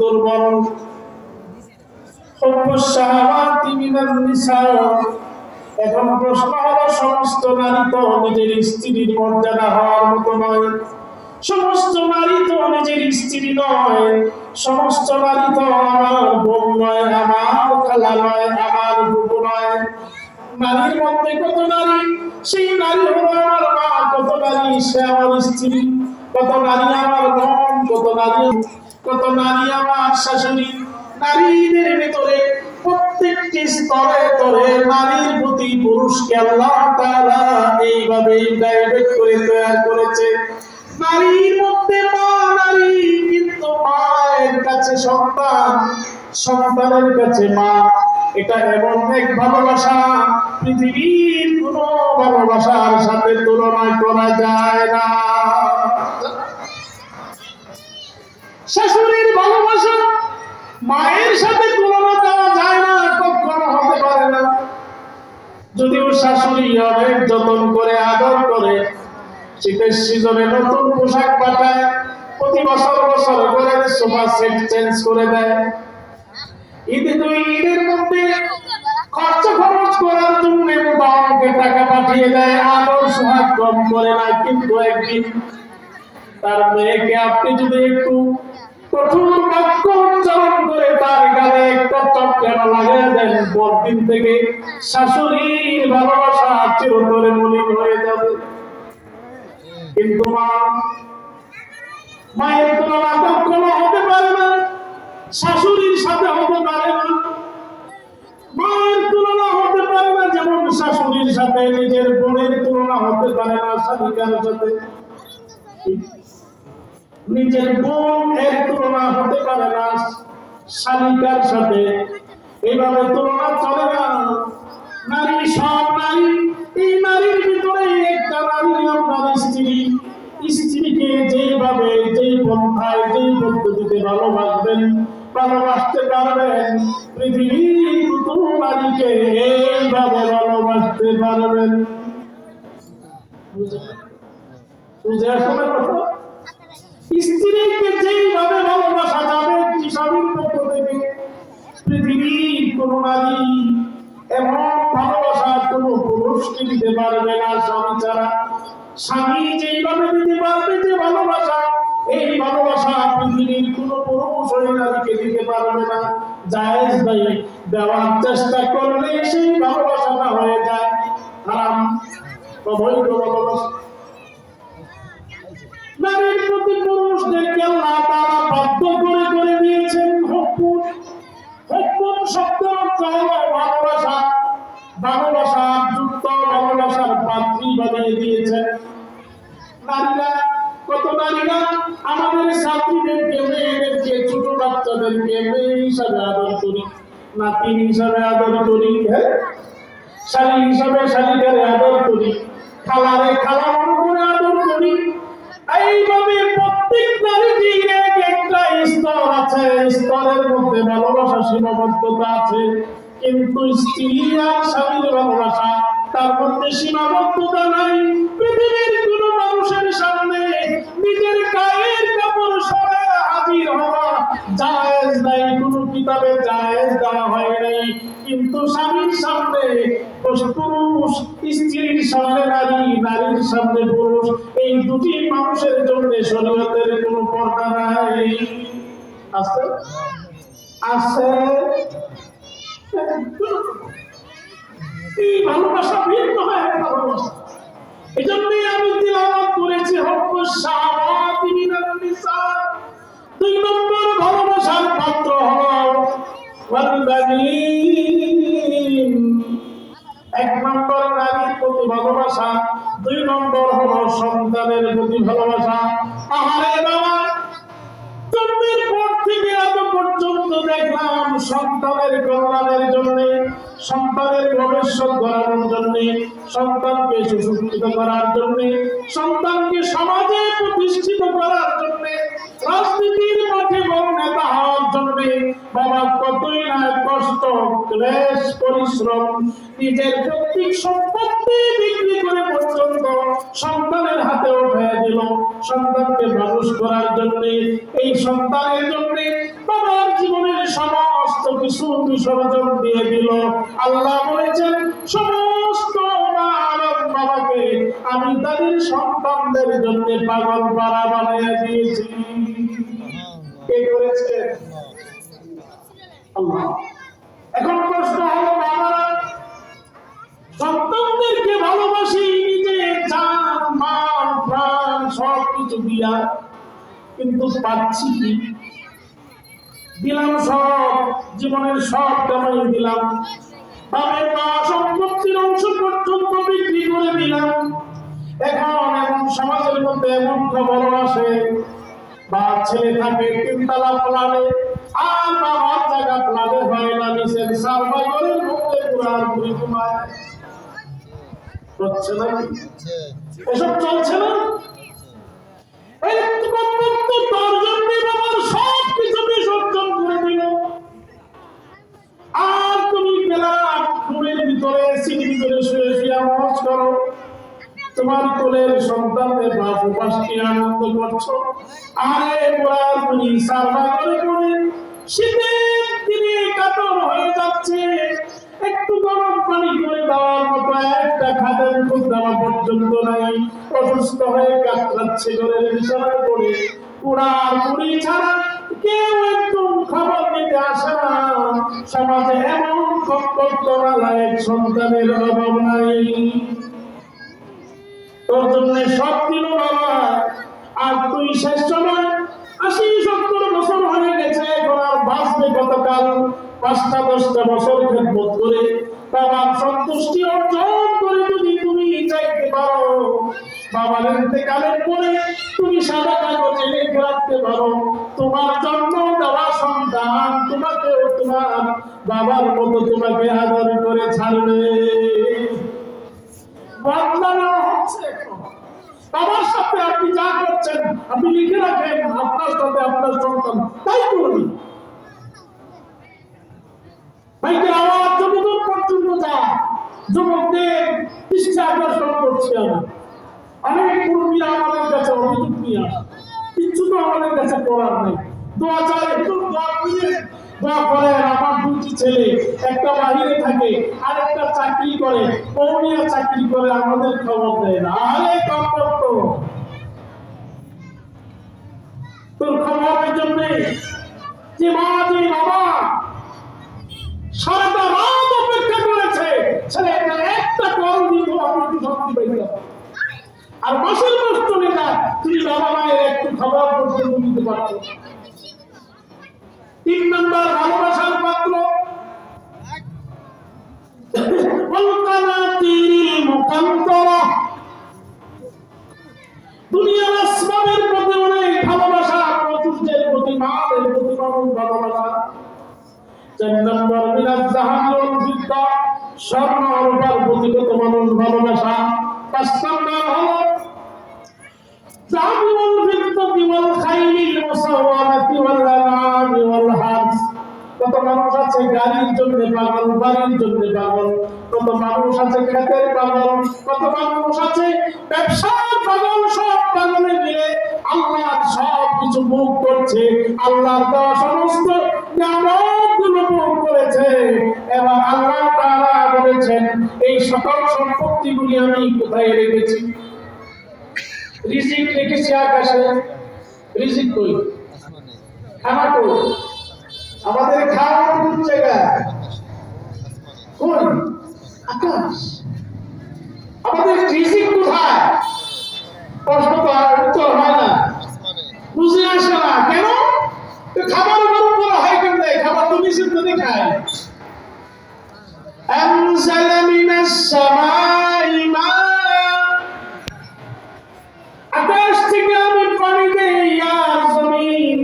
দুর্বল। এখন প্রশ্ন হলো, সমস্ত নারী তো নিজের স্ত্রীর মর্যাদা হওয়ার মতো নয়, সমস্ত নারী তো নিজের স্ত্রী নয়, সমস্ত নারী তো আমার বোন নয়, আমার খালা নয়, আমার বুবু নয়। নারীর মধ্যে কত নারী, সেই নারী হলো আমার মা, কত নারী সে আমার স্ত্রী, কত নারী আমার বোন, কত নারী আমার শাশুড়ি। নারীদের ভিতরে প্রত্যেকটি স্তরে স্তরে নারীর প্রতি পুরুষকে আল্লাহ তাআলা এইভাবে ডাইরেক্ট করে তৈরি করেছে। নারীর মধ্যে মা নারী, কিন্তু মায়ের কাছে সন্তান, সন্তানের কাছে মা। এটা এমন এক ভালোবাসা পৃথিবীর কোন ভালোবাসার সাথে তুলনা করা যায় না। শাশুড়ির ভালোবাসা মায়ের সাথে তুলনা দেওয়া যায় না, কখনো হতে পারে না। যদিও শাশুড়ি অনেক যত্ন করে আদর করে, শীতের সিজনে নতুন পোশাক পাঠায়, প্রতি বছর বছর করে সোফা সেট চেঞ্জ করে দেয়, ঈদের মধ্যে খরচ করার জন্য বাবাকে টাকা পাঠিয়ে দেয়, আদর সোহাগ কম করে না। কিন্তু একদিন তার মেয়েকে আপনি যদি একটু কঠোর বাক্য উচ্চারণ করে তার গালে একটা চটকানা লাগিয়ে দেন, পরদিন থেকে শাশুড়ির ভালোবাসা চিরতরে মলিন হয়ে যাবে। কিন্তু মায়ের তুলনা কখনো হতে পারে না, শাশুড়ির সাথে হতে পারে না, মায়ের তুলনা হতে পারে না। যেমন শাশুড়ির সাথে নিজের বোনের তুলনা হতে পারে না, শালিকার সাথে নিজের বোন এর তুলনা হতে পারে না শালিকার সাথে, এইভাবে তুলনা চলে না। নারী সব নারী, এই নারীর ভিতরে একটা নারী আপনার স্ত্রী। স্ত্রীকে যেভাবে, যেই পন্থায়, যেই পদ্ধতিতে ভালোবাসবেন, ভালোবাসতে পারবেন, পৃথিবীর কোন নারীকে এইভাবে ভালোবাসতে পারবেন। বুঝে আসলে কথা, স্ত্রীকে যেইভাবে ভালোবাসা যাবে স্বামীর পক্ষ থেকে, পৃথিবীর কোন নারী এমন ভালোবাসা কোন পুরুষকে দিতে পারবে না স্বামী ছাড়া। স্বামী যেইভাবে দিতে পারবে যে ভালোবাসা, এই ভালোবাসা পৃথিবীর কোন পুরুষ ওই নারীকে দিতে পারবে না। জায়েজ নাই, দেওয়ার চেষ্টা করলে সেই ভালোবাসাটা হয়ে যায় হারাম, অবৈধ ভালোবাসা। নারীর প্রতি পুরুষদেরকে আল্লাহ তাআলা বাধ্য করে দিয়েছেন হুকুম। হুকুম শব্দ হলো ভালোবাসা, ভালোবাসা যুক্ত ভালোবাসার পাত্রী বানিয়ে দিয়েছেন। নারীরা, কত নারীরা আমাদের ছাত্রীদেরকে, মেয়েদেরকে, ছোট বাচ্চাদেরকে মেয়ে হিসাবে আদর করি, নাতিন হিসাবে আদর করি, শালী হিসাবে শালিকারে আদর করি, খালারে খালা মনে করে আদর করি। এইভাবে প্রত্যেক নারীর একটা স্তর আছে, স্তরের মধ্যে ভালোবাসা সীমাবদ্ধতা আছে। কিন্তু স্ত্রী আর স্বামীর ভালোবাসা, তার মধ্যে সীমাবদ্ধতা নাই। পৃথিবীর কোন মানুষের সামনে নিজের গায়ের কাপড় সরে হাজির হওয়া জায়েজ নাই, কোন কিতাবে জায়েজ দেওয়া হয় নাই। কিন্তু স্বামীর সামনে পুরুষ, স্ত্রীর সামনে নারী, নারীর সামনে পুরুষ, এই দুটি মানুষের জন্য শরীয়তের কোন পর্দা নাই। আছে আছে এই ভালোবাসা ভিন্ন হয় ভালোবাসা। এই জন্যই আমি তিলাওয়াত করেছি হব্বুস শাহাওয়াতি মিনান নিসা। 2 নম্বর ভালোবাসার পাত্র হলো ওয়াল বানিন। 1 নম্বর নারীর প্রতি ভালোবাসা, 2 নম্বর হলো সন্তানের প্রতি ভালোবাসা। আহারে বাবা, জন্মের পর থেকে আজ পর্যন্ত দেখলাম সন্তানের কল্যাণের জন্য, সন্তানের ভবিষ্যৎ গড়ানোর জন্য, সন্তানকে সুশিক্ষিত করার জন্য, সন্তানকে সমাজে প্রতিষ্ঠিত করার জন্য, রাজনীতির মাঠে বড় নেতা হওয়ার জন্য বাবা কতই না কষ্ট ক্লেশ পরিশ্রম নিজের প্রত্যেক সম্পত্তি বিক্রি করে পর্যন্ত সন্তানের হাতে উঠে দিল সন্তানকে মানুষ করার জন্য। এই সন্তানের জন্য বাবার জীবনের সমস্ত কিছু বিসর্জন দিয়ে দিল। আল্লাহ বলেছেন সমস্ত বাবাকে আমি তাদের সন্তানদের জন্য পাগল পাড়া বানাইয়া দিয়েছি। কে করেছে? আল্লাহ। এখন প্রশ্ন হলো বাবারা সন্তানদেরকে ভালোবাসি নিজে জান মাল প্রাণ সবকিছু দিয়া, কিন্তু পাচ্ছি কি? দিলাম সব, জীবনের সব কামাই দিলাম, বাবার সম্পত্তির অংশ পর্যন্ত বিক্রি করে দিলাম। এখন এমন সমাজের মধ্যে এমন খবর আসে বা ছেলে থাকে তিনতলা প্লানে আর বাবার জায়গা প্লানে হয় না, নিচের সার্ভাইভারের মধ্যে পুরাপুরি ঘুমায়। হচ্ছে না? এসব চলছে না? তার জন্য বাবার সব কিছু বিসর্জন করে দিল। আর তুমি গেলাম ঘুমের ভিতরে সিটির ভিতরে শুয়ে শুয়ে আওয়াজ করো, তোমার কোলের সন্তানের বাপ উপাসকে আনন্দ করছো। আরে ওরা তুমি সার্ভা করে করে শীতের দিনে কাতর হয়ে যাচ্ছে, একটু গরম পানি করে দেওয়ার মতো একটা খাদের খুব দেওয়া পর্যন্ত নাই, অসুস্থ হয়ে কাতরাচ্ছে ঘরের বিছানায় পড়ে। পুরার পুরি ছাড়া কেউ একটু খবর নিতে আসে না। সমাজে এমন কর্তব্যওয়ালায় সন্তানের অভাব নাই। তোর জন্য সব দিল বাবা, আর তুই শেষ সময় 80-70 বছর হয়ে গেছে, এখন আর বাঁচবে কতকাল? 5-10 বছর খেদমত করে বাবার সন্তুষ্টি অর্জন করে যদি তুমি চাইতে পারো, বাবার ইন্তেকালের পরে তুমি সাদা কাগজে লিখে রাখতে পারো তোমার জন্ম দেওয়া সন্তান তোমাকেও তোমার বাবার মতো তোমাকে আদর করে ছাড়বে। বদলানো হচ্ছে এখন। বাবার সাথে আপনি যা করছেন আপনি লিখে রাখেন, আপনার সাথে আপনার সন্তান তাই করবি। বাইকের আওয়াজ যতদূর পর্যন্ত যায়, যুবকদের দৃষ্টি আকর্ষণ করছি আমি। অনেক মুরব্বীরা আমাদের কাছে অভিযোগ নিয়ে আসে, কিচ্ছু তো আমাদের কাছে করার নেই, দোয়া চাই, একটু দোয়া দিয়ে দোয়া করে। আমার 2টি ছেলে, একটা বাহিরে থাকে আর একটা চাকরি করে, পৌনিয়া চাকরি করে, আমাদের খবর দেয় না। আরে কর্তব্য তোর খবরের জন্য যে মা যে বাবা সারাটা রাত অপেক্ষা করেছে ছেলেটা একটা কল দিব আমি একটু শান্তি পাইতাম। আর মাসের মাস চলে যায়, তুমি বাবা মায়ের একটু খাবার পর্যন্ত দিতে পারছো। 3 নম্বর ভালোবাসার পাত্র দুনিয়ার আসবাবের প্রতি অনেক ভালোবাসা, প্রচুরের প্রতি মালের প্রতি মানুষ ভালোবাসা। 4 নম্বর মিনাজ জাহানুল ফিদ্দা, স্বর্ণ রূপার প্রতি কত মানুষ ভালোবাসা। 5 নম্বর হলো জাহানুল ফিদ্দাতি ওয়াল খাইলিল মুসাওয়ামাতি ওয়াল আনামি ওয়াল হারস। কত মানুষ আছে গাড়ির জন্য পাগল, বাড়ির জন্য পাগল, কত মানুষ আছে খেতের পাগল, কত মানুষ আছে ব্যবসার পাগল। সব পাগলে মিলে আল্লাহর সব কিছু ভোগ করছে, আল্লাহর দেওয়া সমস্ত নিয়ামতগুলো ভোগ করেছে। এবার আল্লাহ তাআলা বলেছেন এই সকল সম্পত্তিগুলি আমি কোথায় রেখেছি? রিজিক রেখেছি আকাশে। রিজিক কই? খানা কই? আমাদের খাওয়া কোন জায়গায়? কোন? আকাশ। আমাদের রিজিক কোথায়? প্রশ্ন তো আর উত্তর হয় না, বুঝে আসে না। কেন? খাবার গরম করা হয় কেন? খাবার তো নিষেধ করে খায়। আনজালা মিনাস সামাই মা, আকাশ থেকে আমি পানি দেই আর জমিন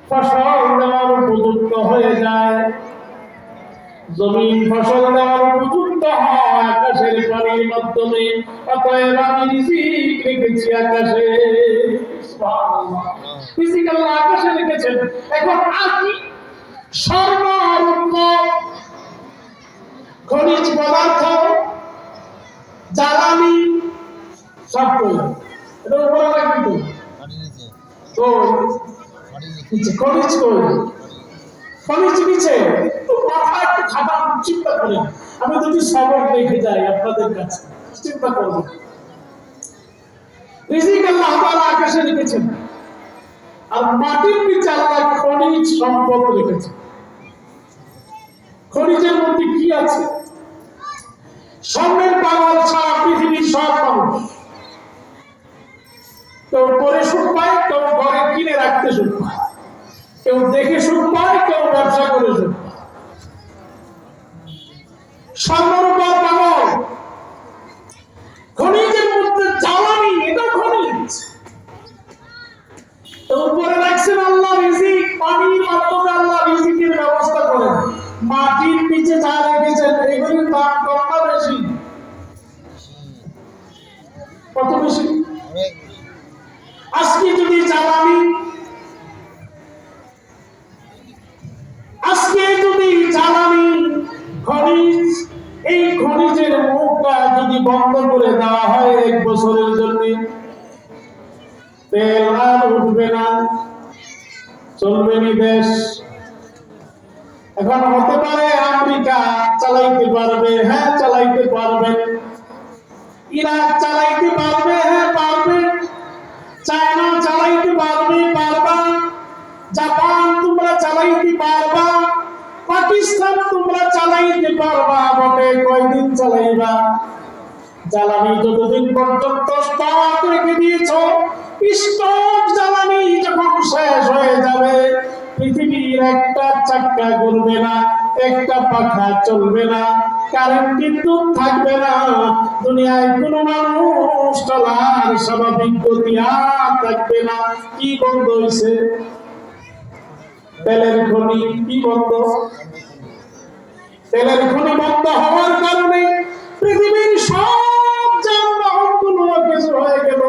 ফসল দেওয়ার উপযুক্ত হয়ে যায়। জমিন ফসল দেওয়ার উপযুক্ত হয় আকাশের পানির মাধ্যমে। অতএব আমি রিজিক রেখেছি আকাশে। সুবহানাল্লাহ, রিজিক আল্লাহ আকাশে রেখেছেন। এখন আপনি স্বর্ণ রূপ খনিজ পদার্থ জ্বালানি সব কই এটা উপরে রাখবি তো খনিজ কই খনিজ নিচে একটু মাথা একটু খাটা চিন্তা করেন আমি যদি সবক রেখে যাই আপনাদের কাছে চিন্তা করবেন রিজিক আল্লাহ তাআলা আকাশে রেখেছেন আর মাটির নিচে আল্লাহ খনিজ সম্পদ রেখেছেন খনিজের মধ্যে কি আছে স্বর্ণের পাগল সারা পৃথিবীর সব মানুষ কেউ করে সুখ পায় কেউ ঘরে কিনে রাখতে সুখ পায় কেউ দেখে সুখ পায় কেউ ব্যবসা করে সুখ পায় স্বর্ণের উপর পাগল খনিজের মধ্যে জ্বালানি এটা খনিজ উপরে রাখছেন আল্লাহ রিজিক পানির মাধ্যমে আল্লাহ রিজিকের ব্যবস্থা করেন মাটির নিচে যা রেখেছেন এগুলির দাম কত বেশি কত বেশি আজকে যদি জ্বালানি খনিজ এই খনিজের মুখটা যদি বন্ধ করে দেওয়া হয় 1 বছরের জন্য তেল আর উঠবে না চলবে নি দেশ এখন হতে পারে আমেরিকা চালাইতে পারবে হ্যাঁ চালাইতে পারবে ইরাক চালাইতে পারবে হ্যাঁ পারবে চায়না চালাইতে পারবে পারবা জাপান তোমরা চালাইতে পারবা পাকিস্তান তোমরা চালাইতে পারবা বটে কয়দিন চালাইবা জ্বালানি যতদিন পর্যন্ত স্টক রেখে দিয়েছো স্টক জ্বালানি যখন শেষ হয়ে যাবে পৃথিবীর একটা চাক্কা ঘুরবে না একটা পাখা চলবে না কারেন্ট বিদ্যুৎ থাকবে না দুনিয়ায় কোনো মানুষ চলার স্বাভাবিক গতি আর থাকবে না কি বন্ধ হয়েছে তেলের খনি কি বন্ধ তেলের খনি বন্ধ হওয়ার কারণে পৃথিবীর সব যানবাহন গুলো কিছু হয়ে গেল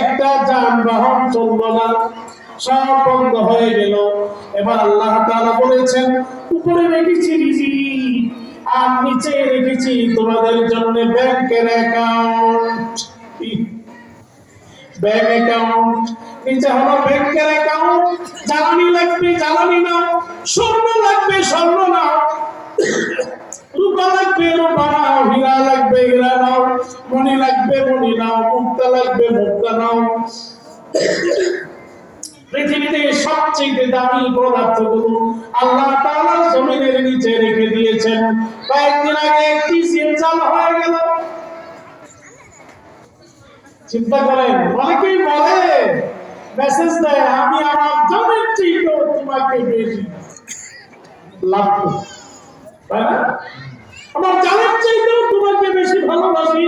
একটা যানবাহন চললো না সব বন্ধ হয়ে গেল এবার আল্লাহ তাআলা বলেছেন উপরে রেখেছি রিজিক আর নিচে রেখেছি তোমাদের জন্য ব্যাংকের অ্যাকাউন্ট ব্যাংক অ্যাকাউন্ট নিচে হলো ব্যাংকের অ্যাকাউন্ট জ্বালানি লাগবে জ্বালানি নাও স্বর্ণ লাগবে স্বর্ণ নাও রূপা লাগবে রূপা নাও হীরা লাগবে হীরা নাও মণি লাগবে মণি নাও মুক্তা লাগবে মুক্তা নাও পৃথিবীতে সবচেয়ে দামি পদার্থগুলো আল্লাহ তাআলা জমিনের নিচে রেখে দিয়েছেন কয়েকদিন আগে একটি জিলজাল হয়ে গেল চিন্তা করেন অনেকেই বলে মেসেজ দেয় আমি আমার জমির চেয়েও তোমাকে বেশি লাভ করি তাই না আমার জানের চেয়েও তোমাকে বেশি ভালোবাসি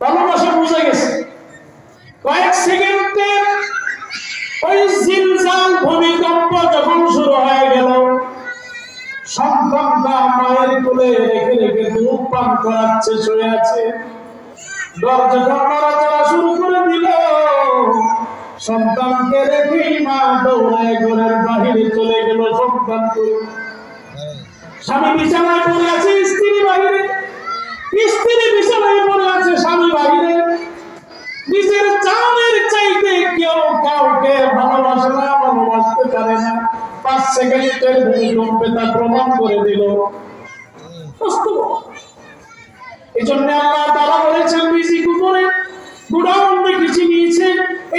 ভালোবাসা বুঝে গেছে কয়েক সেকেন্ডের ওই জিলজাল ভূমিকম্প যখন শুরু হয়ে গেল সন্তানটা মায়ের কোলে রেখে রেখে দুধ পান করাচ্ছে শুয়ে আছে দরজা নড়াচড়া শুরু করে দিল সন্তানকে রেখেই মা দৌড়ায় ঘরের বাহিরে চলে গেল সন্তানকে স্বামী বিছানায় পড়ে আছে স্ত্রী বাহিরে স্ত্রী বিছানায় পড়ে আছে স্বামী বাহিরে নিজের জানের চাইতে কেউ কাউকে ভালোবাসে না ভালোবাসতে পারে না 5 সেকেন্ডের ভূমিকম্পে তা প্রমাণ করে দিল এই জন্য আল্লাহ তাআলা বলেছেন রিজিক উপরে গুডাউন কিছু নিয়েছে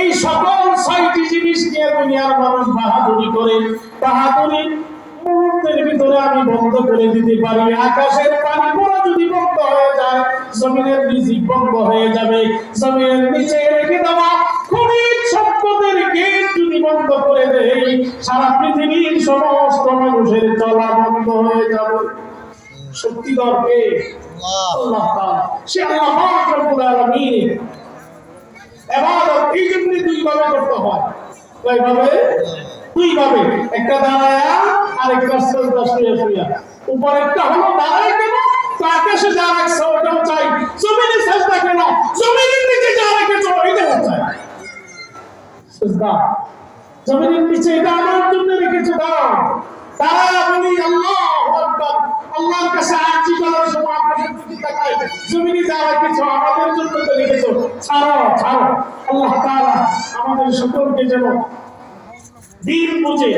এই সকল 6টি জিনিস নিয়ে দুনিয়ার মানুষ বাহাদুরি করে বাহাদুরি মুহূর্তের ভিতরে আমি বন্ধ করে দিতে পারি আকাশের পানি পড়া যদি বন্ধ হয়ে যায় জমিনের রিজিক বন্ধ হয়ে যাবে জমিনের নিচে রেখে দেওয়া খনিজ সম্পদের গেট যদি বন্ধ করে দেই সারা পৃথিবীর সমস্ত মানুষের চলা বন্ধ হয়ে যাবে সত্যি দরকে আল্লাহ তাআলা সে আল্লাহ রব্বুল আলামিন ইবাদত এই জন্য 2 ভাবে করতে হয় কয়ভাবে 2 ভাবে একটা দাঁড়ায়া আর একটা সিজদা শুয়ে উপরেরটা হলো দাঁড়ায় কেন আকাশে যা রাখছো ওটাও চাই জমিনে সিজদা কেন জমিনের নিচে যা রেখেছো ওইটাও চাই সিজদা জমিনের নিচে এটা আমার জন্য রেখেছো দাও। তারা বলি আল্লাহু আকবার, আল্লাহর কাছে আরজি করার সময় আকাশের দিকে তাকায়, জমিনে যাওয়া কিছু আমাদের জন্য তো রেখেছো, ছাড়ো ছাড়ো। আল্লাহ তাআলা আমাদের সকলকে যেন দিন বুঝে